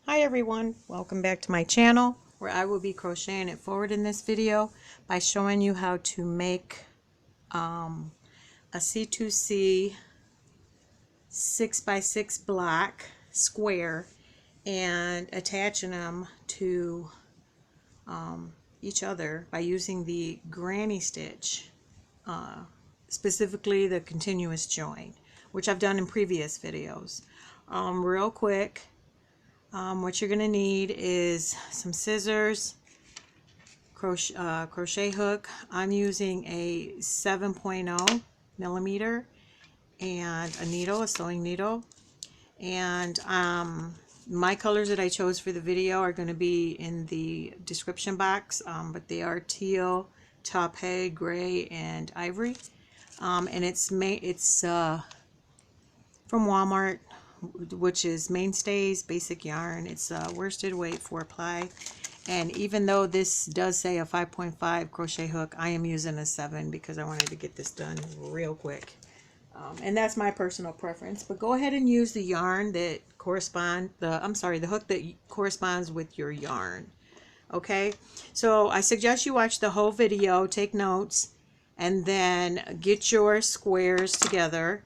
Hi everyone, welcome back to my channel where I will be crocheting it forward in this video by showing you how to make a C2C 6x6 block square and attaching them to each other by using the granny stitch, specifically the continuous join, which I've done in previous videos. Real quick, what you're going to need is some scissors, crochet hook. I'm using a 7.0 millimeter and a needle, a sewing needle. And my colors that I chose for the video are going to be in the description box, but they are teal, taupe, gray, and ivory. And it's from Walmart, which is Mainstays basic yarn. It's worsted weight 4-ply, and even though this does say a 5.5 crochet hook, I am using a 7 because I wanted to get this done real quick, and that's my personal preference. But go ahead and use the yarn that the hook that corresponds with your yarn. Okay, so I suggest you watch the whole video, take notes, and then get your squares together.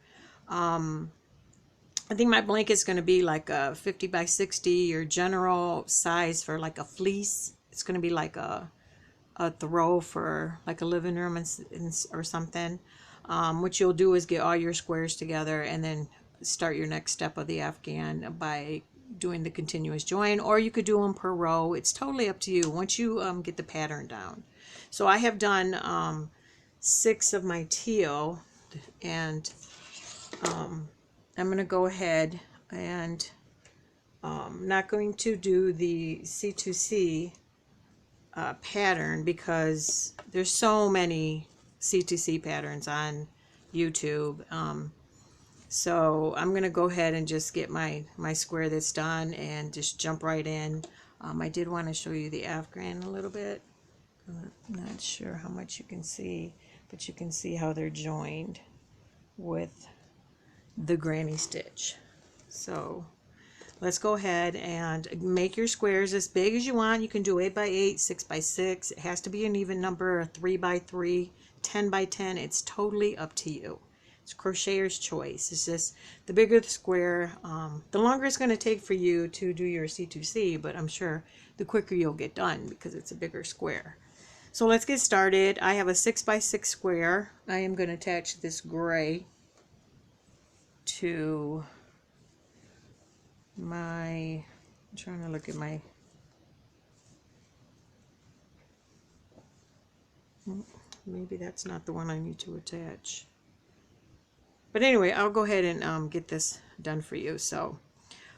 I think my blanket is going to be like a 50 by 60, your general size for like a fleece. It's going to be like a throw for like a living room or something. What you'll do is get all your squares together and then start your next step of the Afghan by doing the continuous join, or you could do them per row. It's totally up to you once you get the pattern down. So I have done 6 of my teal, and I'm going to go ahead and not going to do the C2C pattern because there's so many C2C patterns on YouTube. So I'm going to go ahead and just get my square that's done and just jump right in. I did want to show you the Afghan a little bit. I'm not sure how much you can see, but you can see how they're joined with the granny stitch. So let's go ahead and make your squares as big as you want. You can do 8 by 8, 6 by 6. It has to be an even number, a 3 by 3, 10 by 10. It's totally up to you. It's crocheter's choice. It's just the bigger the square, the longer it's going to take for you to do your C2C, but I'm sure the quicker you'll get done because it's a bigger square. So let's get started. I have a 6 by 6 square. I am going to attach this gray to I'm trying to look at my, maybe that's not the one I need to attach. But anyway, I'll go ahead and get this done for you. So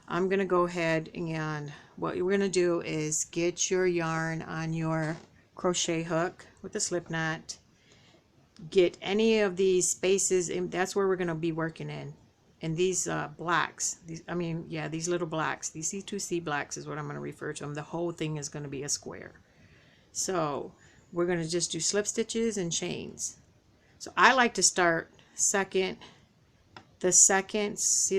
I'm going to go ahead, and what we're going to do is get your yarn on your crochet hook with the slip knot. Get any of these spaces, and that's where we're going to be working in. And these blocks, these little blocks, these C2C blocks is what I'm going to refer to them. The whole thing is going to be a square. So we're going to just do slip stitches and chains. So I like to start see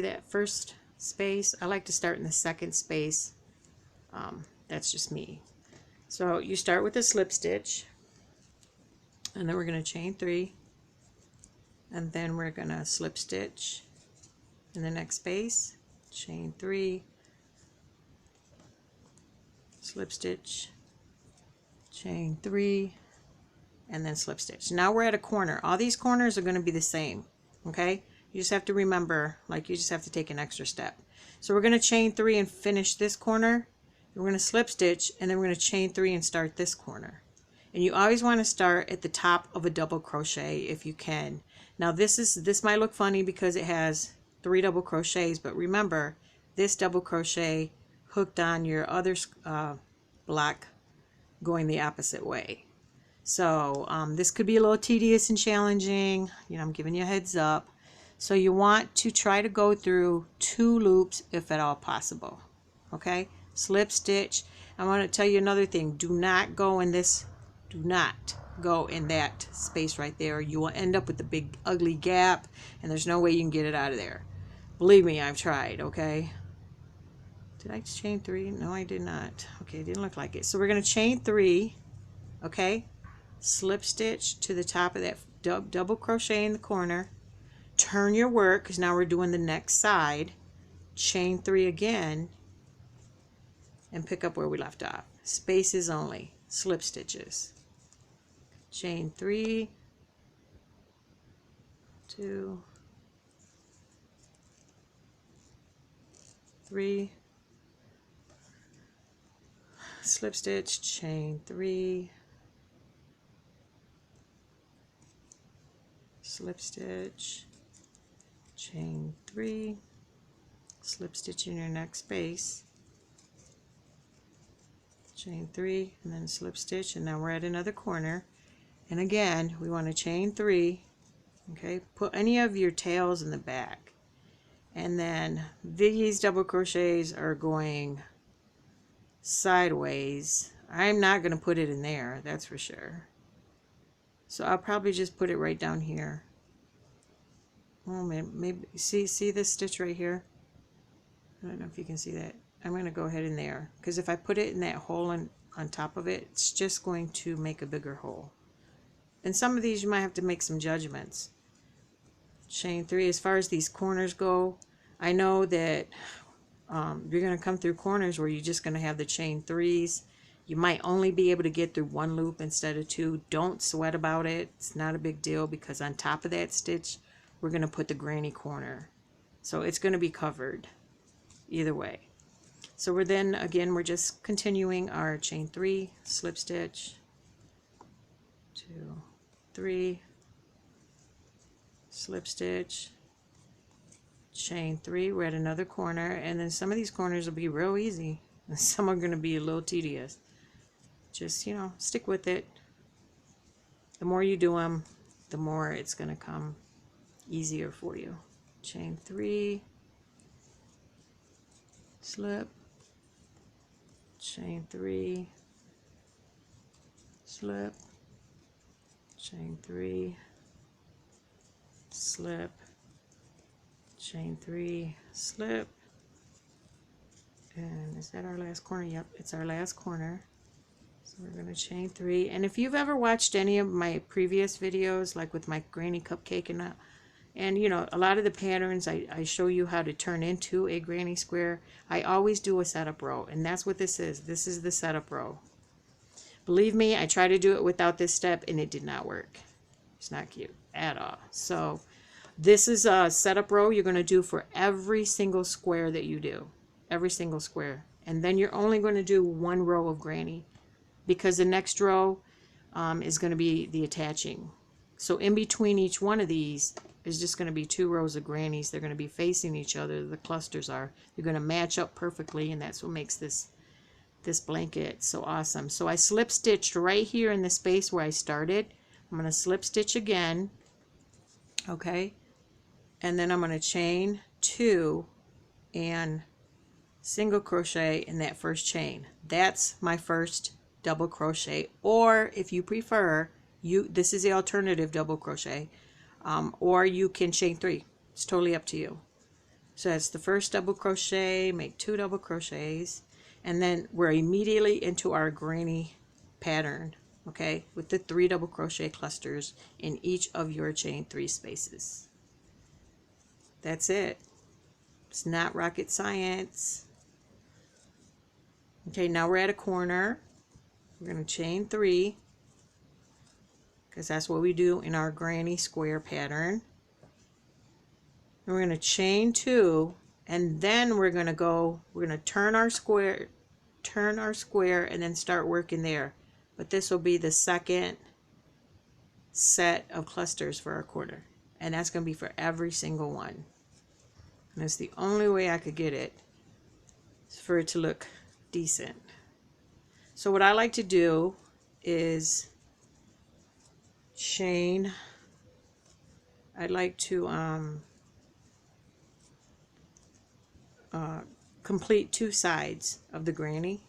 that first space? I like to start in the second space. That's just me. So you start with a slip stitch, and then we're going to chain 3, and then we're going to slip stitch in the next space, chain 3, slip stitch, chain 3, and then slip stitch. Now we're at a corner. All these corners are going to be the same, okay? You just have to remember, like, you just have to take an extra step. So we're going to chain 3 and finish this corner. We're going to slip stitch, and then we're going to chain 3 and start this corner. And you always want to start at the top of a double crochet if you can. Now this might look funny because it has 3 double crochets, but remember, this double crochet hooked on your other block going the opposite way. So this could be a little tedious and challenging. You know, I'm giving you a heads up. So you want to try to go through 2 loops if at all possible. Okay, slip stitch. I want to tell you another thing. Do not go in that space right there. You will end up with a big ugly gap, and there's no way you can get it out of there. Believe me, I've tried. Okay, Did I chain 3? No, I did not. Okay, it didn't look like it. So we're going to chain 3, okay? Slip stitch to the top of that double crochet in the corner. Turn your work, because now we're doing the next side. Chain 3 again and pick up where we left off. Spaces only, slip stitches. Chain 3, 2, 3, slip stitch, chain 3, slip stitch, chain 3, slip stitch in your next space, chain 3, and then slip stitch, and now we're at another corner. And again, we want to chain 3, okay? Put any of your tails in the back, and then these double crochets are going sideways. I'm not going to put it in there, that's for sure. So I'll probably just put it right down here. Oh, maybe see this stitch right here? I don't know if you can see that. I'm going to go ahead in there, because if I put it in that hole on top of it, it's just going to make a bigger hole. And some of these you might have to make some judgments. Chain 3. As far as these corners go, I know that you're going to come through corners where you're just going to have the chain 3s. You might only be able to get through 1 loop instead of 2. Don't sweat about it. It's not a big deal, because on top of that stitch we're going to put the granny corner, so it's going to be covered either way. So we're we're just continuing our chain 3, slip stitch, 2, 3, slip stitch, chain 3. We're at another corner, and then some of these corners will be real easy and some are going to be a little tedious. Just, you know, stick with it. The more you do them, the more it's going to come easier for you. Chain 3, slip, chain 3, slip, chain 3, slip, chain 3, slip. And is that our last corner? Yep, it's our last corner. So we're going to chain 3. And if you've ever watched any of my previous videos, like with my granny cupcake and you know, a lot of the patterns I show you how to turn into a granny square, I always do a setup row, and that's what this is. This is the setup row. Believe me, I tried to do it without this step and it did not work. It's not cute at all. So this is a setup row you're going to do for every single square that you do. Every single square. And then you're only going to do 1 row of granny, because the next row is going to be the attaching. So in between each one of these is just going to be 2 rows of grannies. They're going to be facing each other. The clusters are. They're going to match up perfectly, and that's what makes this blanket so awesome. So I slip stitched right here in the space where I started. I'm going to slip stitch again, okay, and then I'm going to chain 2 and single crochet in that first chain. That's my first double crochet, or if you prefer, this is the alternative double crochet, or you can chain 3. It's totally up to you. So that's the first double crochet. Make 2 double crochets, and then we're immediately into our granny pattern, okay, with the 3 double crochet clusters in each of your chain 3 spaces. That's it. It's not rocket science. Okay, now we're at a corner. We're going to chain 3, because that's what we do in our granny square pattern. And we're going to chain 2, and then we're going to turn our square, and then start working there. But this will be the second set of clusters for our corner, and that's going to be for every single one. And it's the only way I could get it for it to look decent. So what I like to do is chain. I'd like to complete 2 sides of the granny,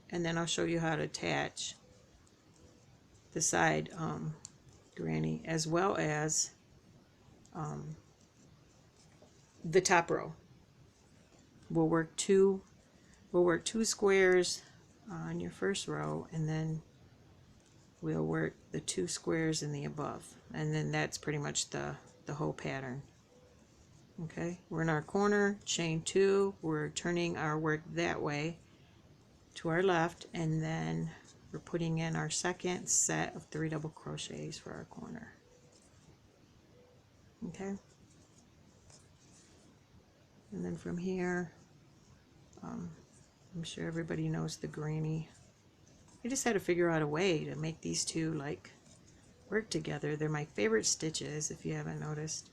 and then I'll show you how to attach the side granny as well as the top row. We'll work 2 we'll work 2 squares on your first row, and then we'll work the 2 squares in the above, and then that's pretty much the whole pattern. Okay, we're in our corner, chain 2, we're turning our work that way to our left, and then we're putting in our second set of 3 double crochets for our corner. Okay, and then from here, I'm sure everybody knows the granny. I just had to figure out a way to make these two like work together. They're my favorite stitches, if you haven't noticed.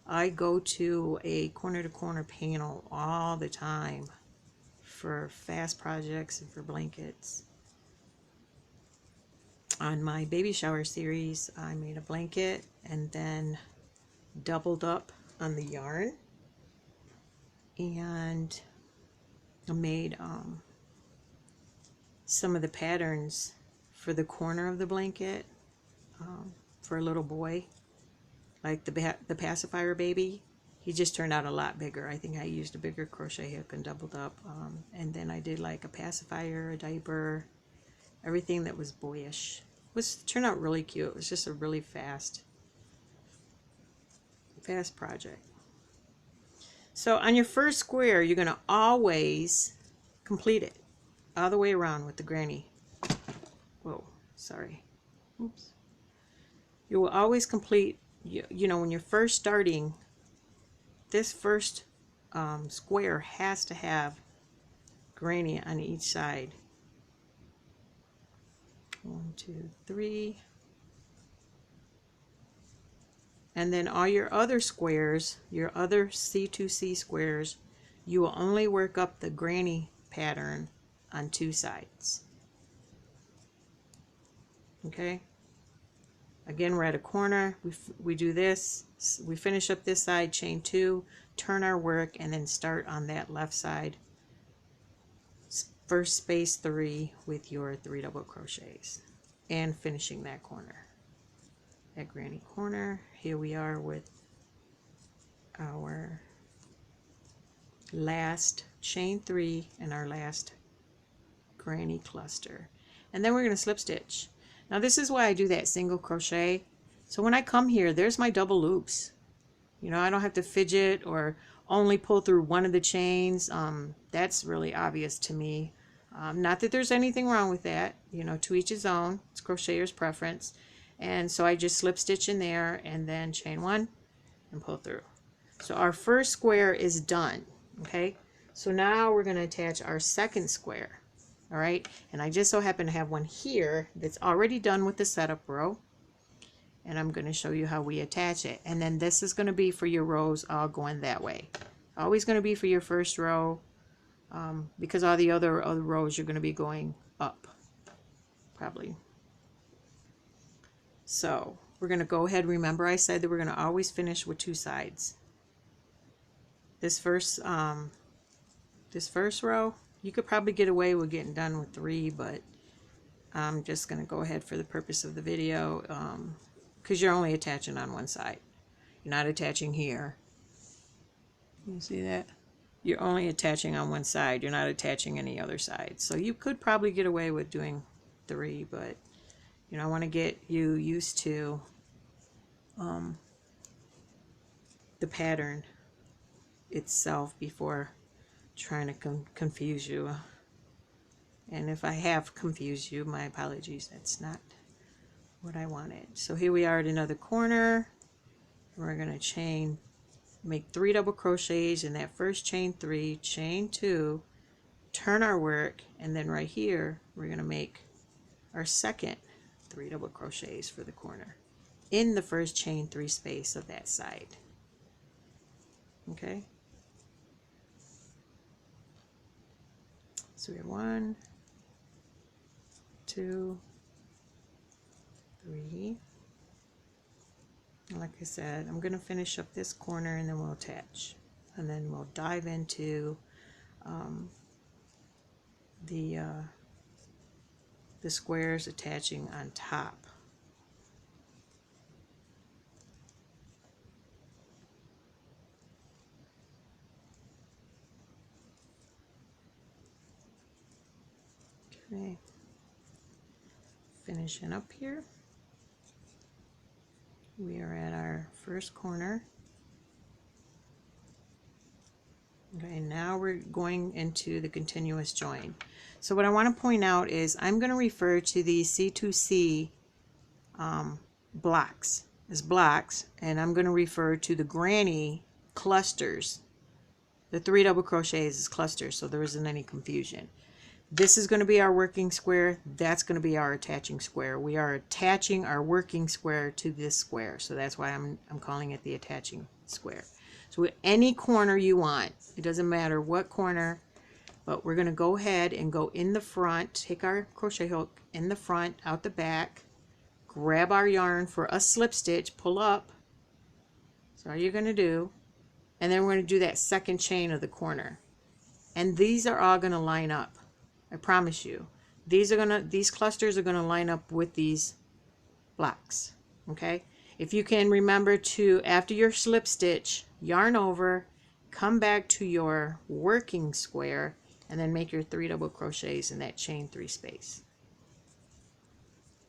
I go to a corner-to-corner panel all the time for fast projects and for blankets. On my baby shower series, I made a blanket and then doubled up on the yarn, and I made some of the patterns for the corner of the blanket for a little boy. Like the pacifier baby, he just turned out a lot bigger. I think I used a bigger crochet hook and doubled up. And then I did like a pacifier, a diaper, everything that was boyish. Turned out really cute. It was just a really fast project. So on your first square, you're going to always complete it all the way around with the granny. Whoa, sorry. Oops. You will always complete. You know, when you're first starting, this first square has to have granny on each side. 1, 2, 3. And then all your other squares, your other C2C squares, you will only work up the granny pattern on 2 sides. Okay? Again, we're at a corner, we do this, we finish up this side, chain 2, turn our work, and then start on that left side, first space 3 with your 3 double crochets, and finishing that corner. That granny corner, here we are with our last chain 3 and our last granny cluster. And then we're going to slip stitch. Now this is why I do that single crochet. So when I come here, there's my double loops. You know, I don't have to fidget or only pull through one of the chains. That's really obvious to me. Not that there's anything wrong with that. You know, to each his own. It's crochetter's preference. And so I just slip stitch in there and then chain 1 and pull through. So our first square is done. Okay, so now we're going to attach our second square. All right, and I just so happen to have one here that's already done with the setup row, and I'm going to show you how we attach it. And then this is going to be for your rows all going that way. Always going to be for your first row, because all the other rows you're going to be going up probably. So we're going to go ahead. Remember I said that we're going to always finish with 2 sides. This first row, you could probably get away with getting done with 3, but I'm just going to go ahead for the purpose of the video, because you're only attaching on one side. You're not attaching here. You see that? You're only attaching on one side. You're not attaching any other side. So you could probably get away with doing 3, but you know, I want to get you used to the pattern itself before trying to confuse you. And if I have confused you, my apologies. That's not what I wanted. So here we are at another corner. We're going to make 3 double crochets in that first chain 3, chain 2, turn our work, and then right here we're going to make our second 3 double crochets for the corner in the first chain 3 space of that side. Okay, so we have 1, 2, 3. And like I said, I'm going to finish up this corner and then we'll attach, and then we'll dive into the squares attaching on top. Okay, finishing up here. We are at our first corner. Okay, now we're going into the continuous join. So what I want to point out is I'm going to refer to these C2C blocks as blocks, and I'm going to refer to the granny clusters, the 3 double crochets as clusters, so there isn't any confusion. This is going to be our working square. That's going to be our attaching square. We are attaching our working square to this square, so that's why I'm calling it the attaching square. So any corner you want, it doesn't matter what corner, but we're going to go ahead and go in the front, take our crochet hook in the front, out the back, grab our yarn for a slip stitch, pull up. That's all you're going to do, and then we're going to do that second chain of the corner, and these are all going to line up. I promise you, these clusters are going to line up with these blocks. Okay, if you can remember to, after your slip stitch, yarn over, come back to your working square, and then make your 3 double crochets in that chain 3 space.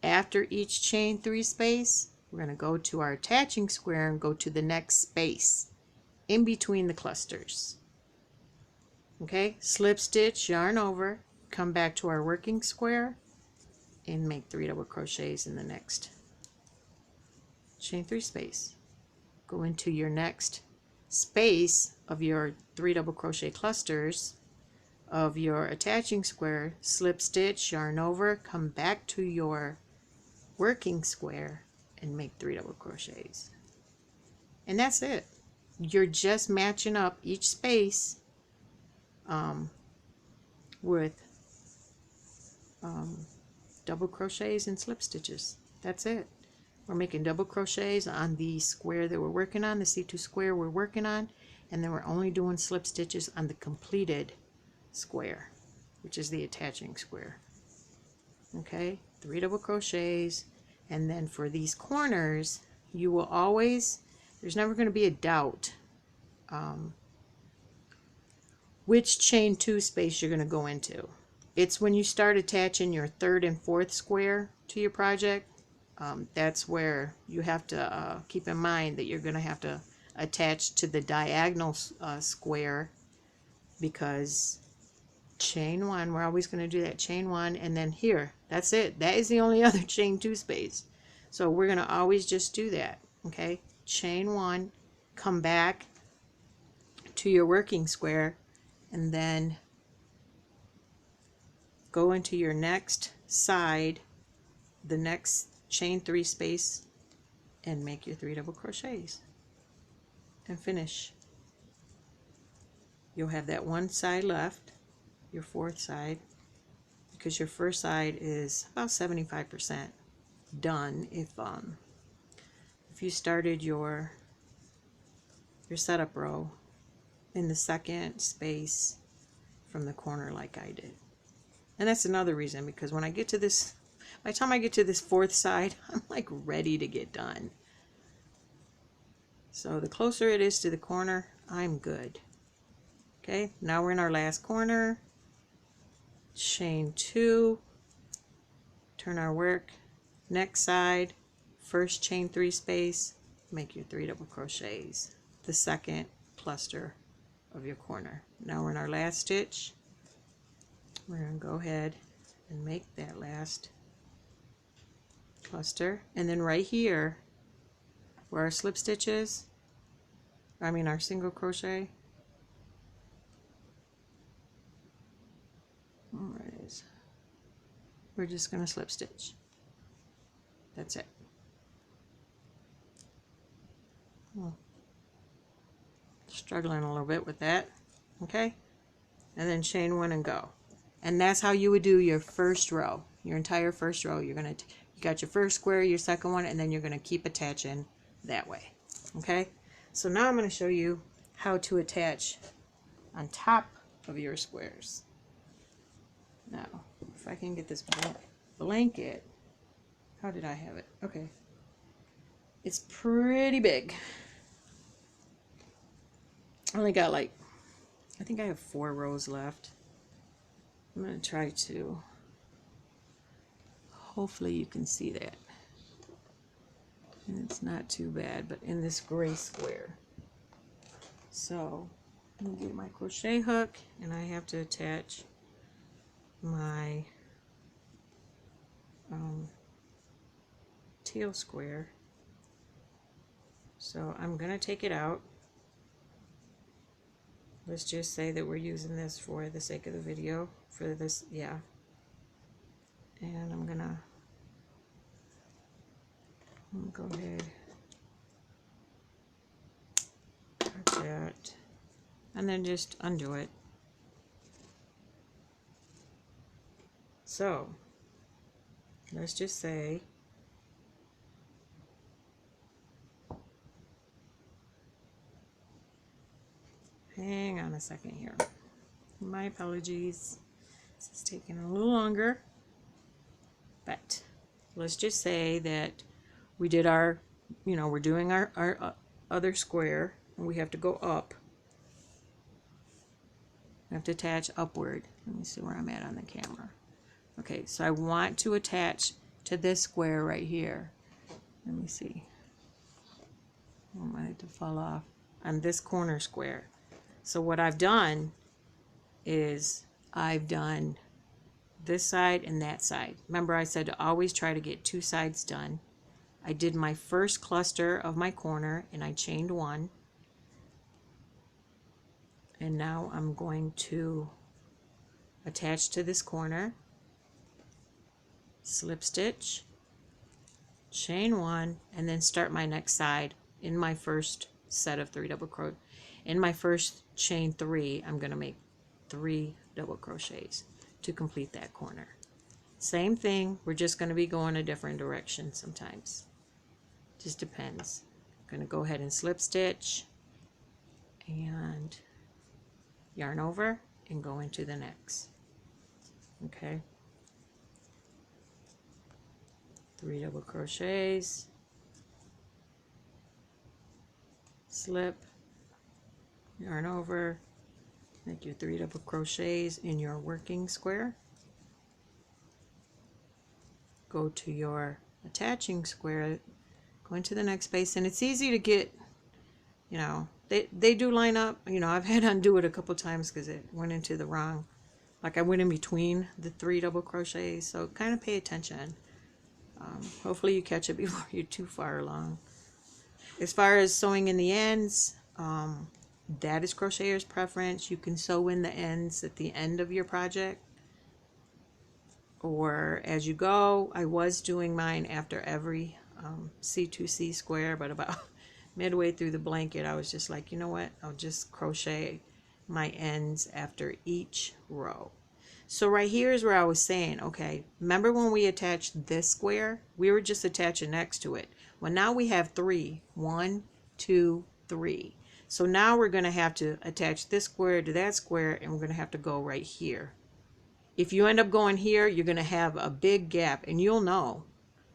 After each chain 3 space, we're going to go to our attaching square and go to the next space in between the clusters. Okay, slip stitch, yarn over, come back to our working square, and make 3 double crochets in the next chain 3 space. Go into your next space of your 3 double crochet clusters of your attaching square, slip stitch, yarn over, come back to your working square, and make 3 double crochets. And that's it. You're just matching up each space with double crochets and slip stitches. That's it. We're making double crochets on the square that we're working on, the C2 square we're working on, and then we're only doing slip stitches on the completed square, which is the attaching square. Okay, 3 double crochets, and then for these corners, you will always, there's never going to be a doubt which chain 2 space you're going to go into. It's when you start attaching your 3rd and 4th square to your project, that's where you have to keep in mind that you're going to have to attach to the diagonal square, because chain 1, we're always going to do that chain 1, and then here, that's it. That is the only other chain 2 space. So we're going to always just do that. Okay, chain 1, come back to your working square, and then go into your next side, the next chain 3 space, and make your 3 double crochets and finish. You'll have that one side left, your 4th side, because your first side is about 75% done. If you started your setup row in the 2nd space from the corner like I did. And that's another reason, because when I get to this, by the time I get to this 4th side, I'm like ready to get done. So the closer it is to the corner, I'm good. Okay, now we're in our last corner, chain 2, turn our work, next side, first chain 3 space, make your 3 double crochets, the 2nd cluster of your corner. Now we're in our last stitch. We're going to go ahead and make that last cluster, and then right here where our slip stitch is, our single crochet, where it is, we're just going to slip stitch. That's it. Well, struggling a little bit with that. Okay, and then chain 1 and go. And that's how you would do your first row, your entire first row. You got your first square, your second one, and then you're going to keep attaching that way. Okay, so now I'm going to show you how to attach on top of your squares. Now, if I can get this blanket, how did I have it? Okay, it's pretty big. I only got I think I have 4 rows left. I'm going to try to hopefully you can see that. And it's not too bad, but in this gray square. So I'm gonna get my crochet hook, and I have to attach my teal square. So I'm gonna take it out. Let's just say that we're using this for the sake of the video, for this, yeah. And I'm gonna go ahead, cut that, and then just undo it. So let's just say hang on a second here. My apologies. This is taking a little longer. But let's just say that we did our, you know, we're doing our other square, and we have to go up. I have to attach upward. Let me see where I'm at on the camera. Okay, so I want to attach to this square right here. Let me see. I want it to fall off on this corner square. So what I've done is I've done this side and that side. Remember I said to always try to get two sides done. I did my first cluster of my corner and I chained one. And now I'm going to attach to this corner, slip stitch, chain one, and then start my next side in my first set of 3 double crochet. In my first chain 3, I'm going to make 3 double crochets to complete that corner. Same thing, we're just going to be going a different direction sometimes. Just depends. I'm going to go ahead and slip stitch and yarn over and go into the next. Okay. 3 double crochets, slip, yarn over, make your 3 double crochets in your working square, go to your attaching square, go into the next space, and it's easy to get, you know, they do line up. You know, I've had to undo it a couple times because it went into the wrong, like I went in between the 3 double crochets, so kind of pay attention. Hopefully you catch it before you're too far along. As far as sewing in the ends, that is crocheter's preference. You can sew in the ends at the end of your project or as you go. I was doing mine after every C2C square, but about midway through the blanket I was just like, you know what, I'll just crochet my ends after each row. So right here is where I was saying, okay, remember when we attached this square, we were just attaching next to it. Well, now we have 3. 1, 2, 3. So now we're going to have to attach this square to that square, and we're going to have to go right here. If you end up going here, you're going to have a big gap, and you'll know.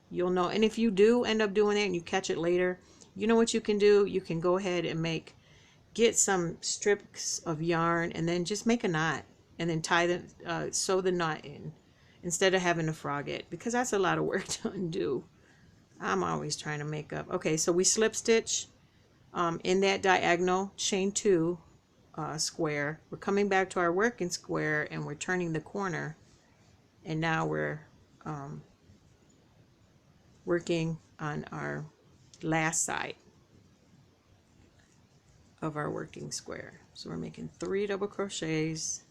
You'll know. And if you do end up doing that and you catch it later, you know what you can do? You can go ahead and get some strips of yarn and then just make a knot. And then tie the sew the knot in instead of having to frog it, because that's a lot of work to undo. I'm always trying to make up. Okay, so we slip stitch in that diagonal, chain 2 square. We're coming back to our working square and we're turning the corner, and now we're working on our last side of our working square. So we're making 3 double crochets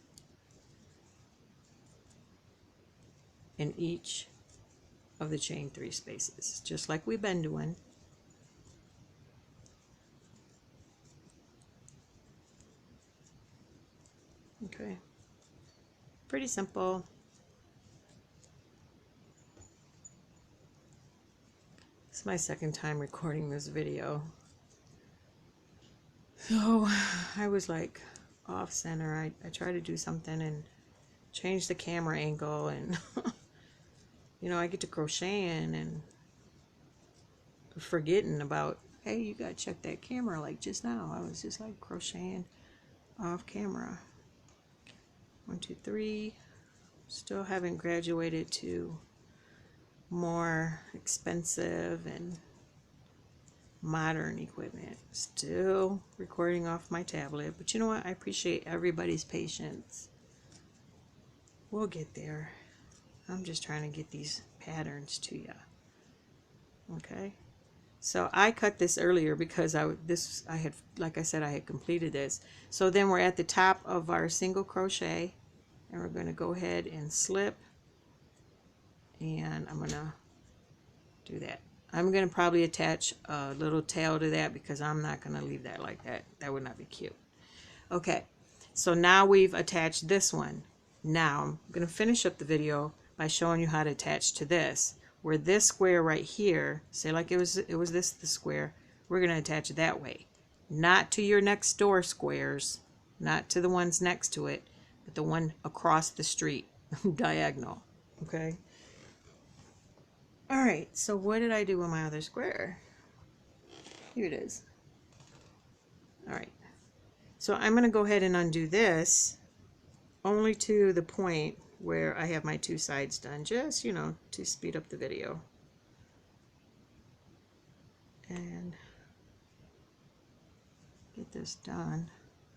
in each of the chain 3 spaces, just like we've been doing. Okay, pretty simple. It's my second time recording this video, so I was like off center. I tried to do something and change the camera angle, and you know, I get to crocheting and forgetting about, hey, you gotta check that camera. Like just now, I was just like crocheting off camera. 1, 2, 3. Still haven't graduated to more expensive and modern equipment. Still recording off my tablet, but you know what? I appreciate everybody's patience. We'll get there. I'm just trying to get these patterns to you. Okay. So I cut this earlier because I had, like I said, I had completed this. So then we're at the top of our single crochet, and we're going to go ahead and slip, and I'm going to do that. I'm going to probably attach a little tail to that because I'm not going to leave that like that. That would not be cute. Okay, so now we've attached this one. Now I'm going to finish up the video by showing you how to attach to this. Where this square right here, say like it was the square, we're going to attach it that way. Not to your next door squares, not to the ones next to it, but the one across the street, diagonal. Okay. All right, so what did I do with my other square? Here it is. All right, so I'm going to go ahead and undo this only to the point where I have my two sides done, just, you know, to speed up the video. And get this done.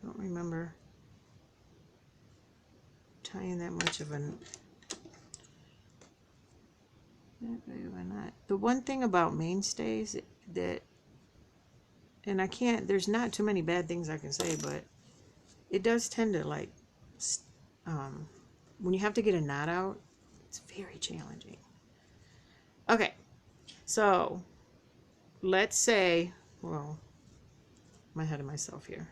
I don't remember tying that much of an... The one thing about Mainstays that, and I can't, there's not too many bad things I can say, but it does tend to like, when you have to get a knot out, it's very challenging. Okay, so let's say, well, I'm ahead of myself here.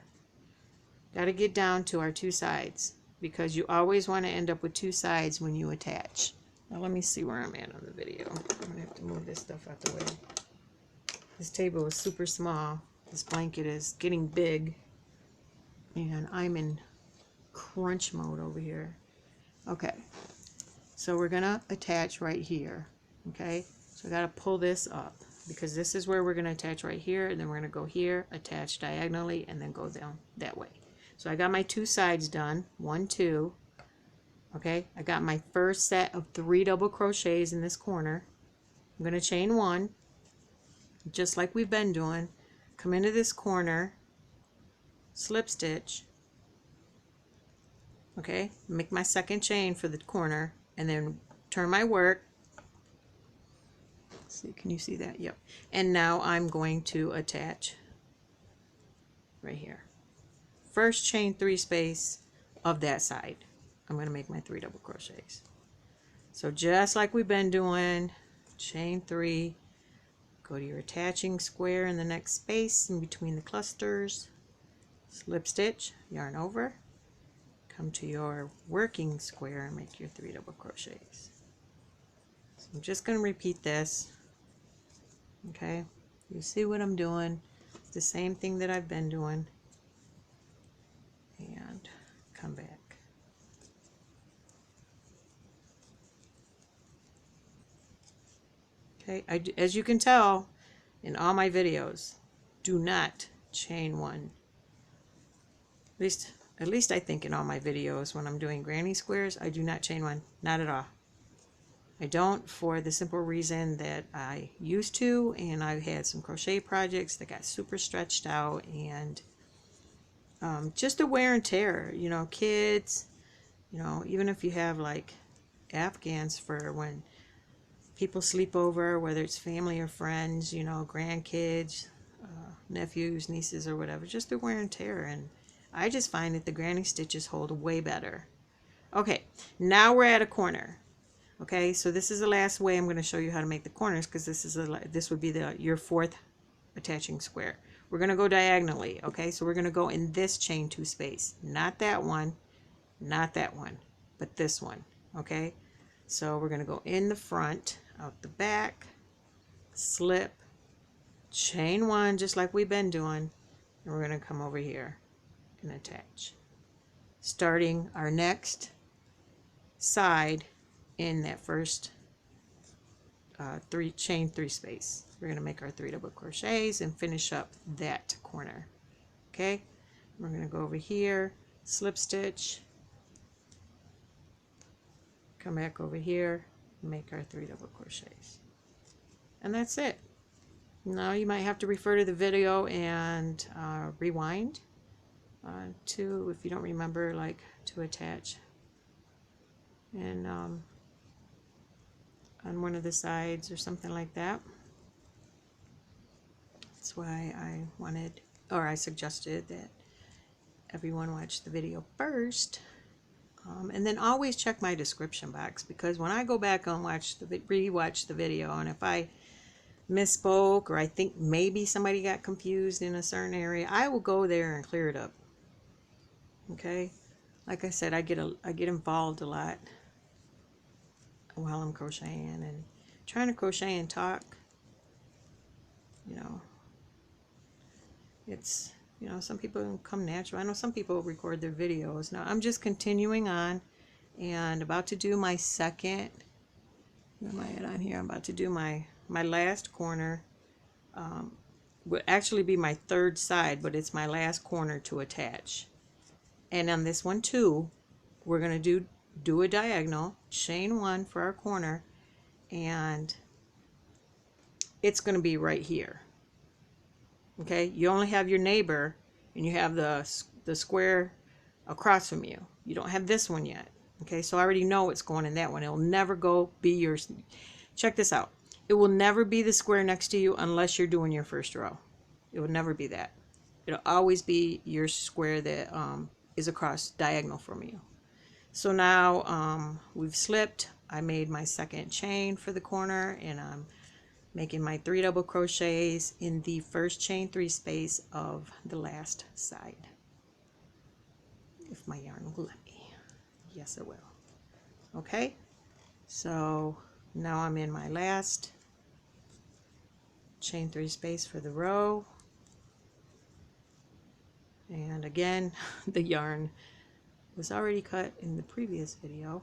Got to get down to our two sides because you always want to end up with two sides when you attach. Now let me see where I'm at on the video. I'm going to have to move this stuff out the way. This table is super small. This blanket is getting big. And I'm in crunch mode over here. Okay. So we're going to attach right here. Okay. So I got to pull this up because this is where we're going to attach right here. And then we're going to go here, attach diagonally, and then go down that way. So I got my two sides done. 1, 2. Okay, I got my first set of 3 double crochets in this corner. I'm going to chain 1, just like we've been doing. Come into this corner, slip stitch. Okay, make my second chain for the corner, and then turn my work. Let's see, can you see that? Yep. And now I'm going to attach right here. First chain 3 space of that side. I'm going to make my 3 double crochets. So just like we've been doing, chain 3, go to your attaching square in the next space in between the clusters, slip stitch, yarn over, come to your working square and make your 3 double crochets. So I'm just going to repeat this. Okay, you see what I'm doing. It's the same thing that I've been doing. And come back. Okay, as you can tell in all my videos, do not chain 1. At least I think in all my videos when I'm doing granny squares, I do not chain 1, not at all. I don't, for the simple reason that I used to, and I've had some crochet projects that got super stretched out, and just the wear and tear, you know, kids, you know, even if you have like Afghans for when people sleep over, whether it's family or friends, you know, grandkids, nephews, nieces, or whatever, just the wear and tear. And I just find that the granny stitches hold way better. Okay, now we're at a corner. Okay, so this is the last way I'm going to show you how to make the corners, because this would be your 4th attaching square. We're going to go diagonally. Okay, so we're going to go in this chain 2 space, not that one, not that one, but this one. Okay, so we're going to go in the front, out the back, slip, chain 1 just like we've been doing, and we're going to come over here and attach, starting our next side in that first chain 3 space. We're going to make our 3 double crochets and finish up that corner. Okay, we're going to go over here, slip stitch, come back over here, make our 3 double crochets. And that's it. Now you might have to refer to the video and rewind to, if you don't remember, like to attach. And on one of the sides or something like that. That's why I wanted, or I suggested that everyone watch the video first. And then always check my description box, because when I go back and rewatch the video, and if I misspoke or I think maybe somebody got confused in a certain area, I will go there and clear it up. Okay, like I said, I get involved a lot while I'm crocheting and trying to crochet and talk. You know, it's, you know, some people come natural. I know some people record their videos. Now I'm just continuing on and about to do my second, where am I at on here? I'm about to do my last corner. Would actually be my third side, but it's my last corner to attach. And on this one too, we're going to do a diagonal, chain 1 for our corner, and it's going to be right here. Okay, you only have your neighbor and you have the square across from you. You don't have this one yet. Okay, so I already know it's going in that one. It'll never be yours. Check this out. It will never be the square next to you unless you're doing your first row. It will never be that. It'll always be your square that is across diagonal from you. So now we've slipped. I made my second chain for the corner, and I'm making my 3 double crochets in the first chain 3 space of the last side. If my yarn will let me. Yes, it will. Okay, so now I'm in my last chain 3 space for the row. And again, the yarn was already cut in the previous video,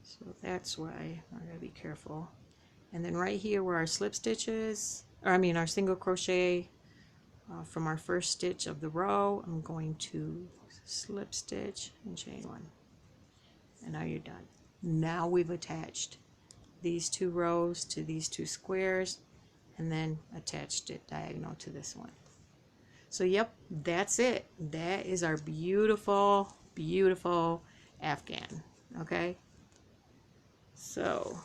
so that's why I gotta be careful. And then right here where our slip stitches, or I mean our single crochet from our first stitch of the row, I'm going to slip stitch and chain 1. And now you're done. Now we've attached these 2 rows to these 2 squares, and then attached it diagonal to this one. So yep, that's it. That is our beautiful, beautiful Afghan. Okay, so,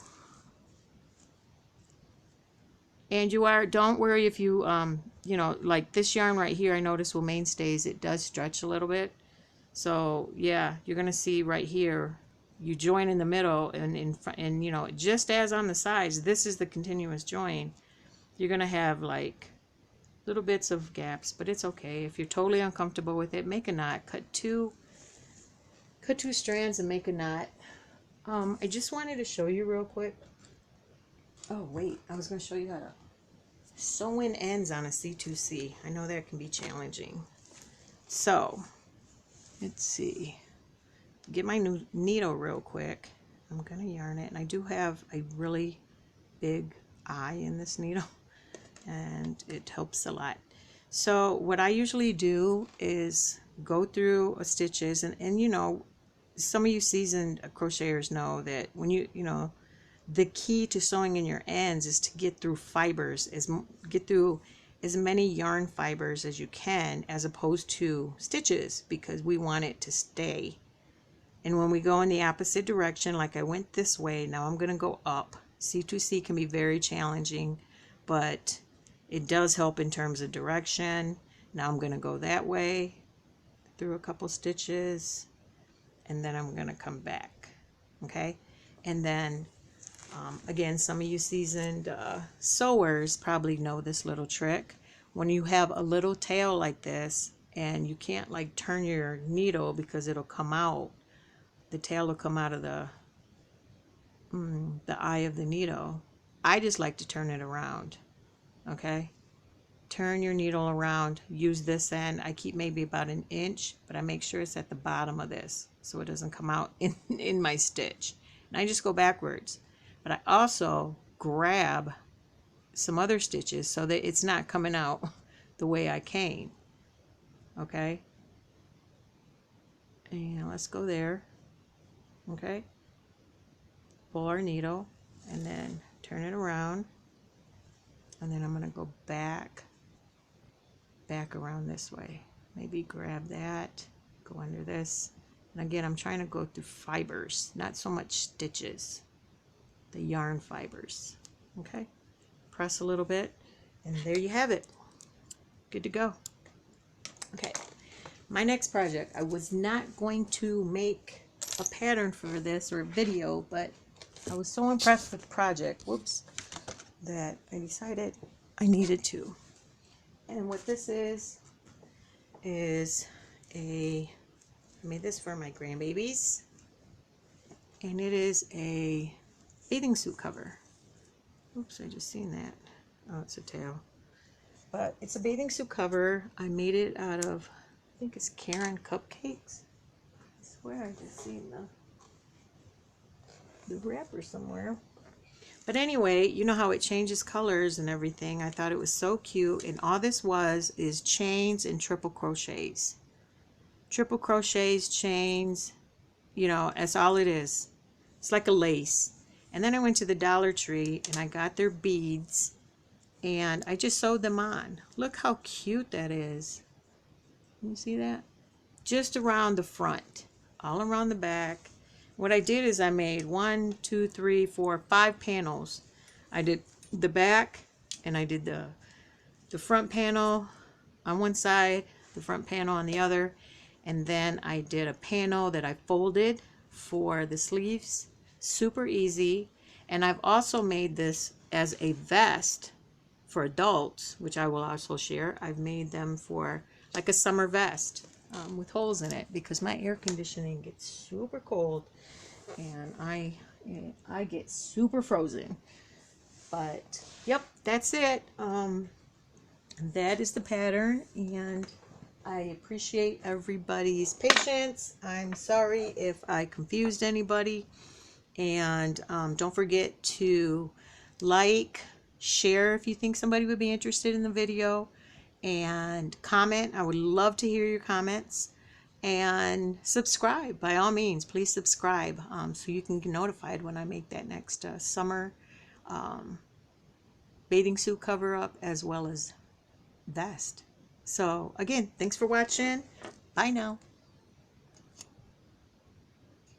and don't worry if you you know, like this yarn right here, I notice with Mainstays it does stretch a little bit. So yeah, you're gonna see right here, you join in the middle, and you know, just as on the sides, this is the continuous join. You're gonna have like little bits of gaps, but it's okay. If you're totally uncomfortable with it, make a knot. Cut two strands and make a knot. I just wanted to show you real quick. Oh wait, I was going to show you how to sew in ends on a C2C. I know that can be challenging. So let's see. Get my new needle real quick. I'm going to yarn it, and I do have a really big eye in this needle, and it helps a lot. So what I usually do is go through stitches, and you know, some of you seasoned crocheters know that when you know, the key to sewing in your ends is to get through fibers, get through as many yarn fibers as you can, as opposed to stitches, because we want it to stay. And when we go in the opposite direction, like I went this way, now I'm going to go up. C2C can be very challenging, but it does help in terms of direction. Now I'm going to go that way through a couple stitches, and then I'm going to come back. Okay, and then again, some of you seasoned sewers probably know this little trick. When you have a little tail like this, and you can't like turn your needle because it'll come out, the tail will come out of the eye of the needle. I just like to turn it around. Okay, turn your needle around, use this end. I keep maybe about an inch, but I make sure it's at the bottom of this so it doesn't come out in my stitch. And I just go backwards, but I also grab some other stitches so that it's not coming out the way I came. Okay, and let's go there. Okay, pull our needle and then turn it around, and then I'm going to go back around this way. Maybe grab that, go under this, and again I'm trying to go through fibers, not so much stitches, the yarn fibers. Okay, press a little bit, and there you have it. Good to go. Okay, my next project, I was not going to make a pattern for this or a video, but I was so impressed with the project, whoops, that I decided I needed to. And what this is I made this for my grandbabies, and it is a bathing suit cover. Oops, I just seen that. Oh, it's a tail. But it's a bathing suit cover. I made it out of, I think it's Aran cupcakes. I swear I just seen the wrapper somewhere. But anyway, you know how it changes colors and everything. I thought it was so cute, and all this is chains and triple crochets. Triple crochets, chains, you know, that's all it is. It's like a lace. And then I went to the Dollar Tree and I got their beads, and I just sewed them on. Look how cute that is. Can you see that? Just around the front, all around the back. What I did is I made 1, 2, 3, 4, 5 panels. I did the back, and I did the front panel on one side, the front panel on the other, and then I did a panel that I folded for the sleeves. Super easy. And I've also made this as a vest for adults, which I will also share. I've made them for like a summer vest with holes in it, because my air conditioning gets super cold and I get super frozen. But yep, that's it. That is the pattern, and I appreciate everybody's patience. I'm sorry if I confused anybody, and don't forget to like, share if you think somebody would be interested in the video, and comment. I would love to hear your comments. And subscribe, by all means. Please subscribe so you can get notified when I make that next summer bathing suit cover up, as well as vest. So again, thanks for watching. Bye now.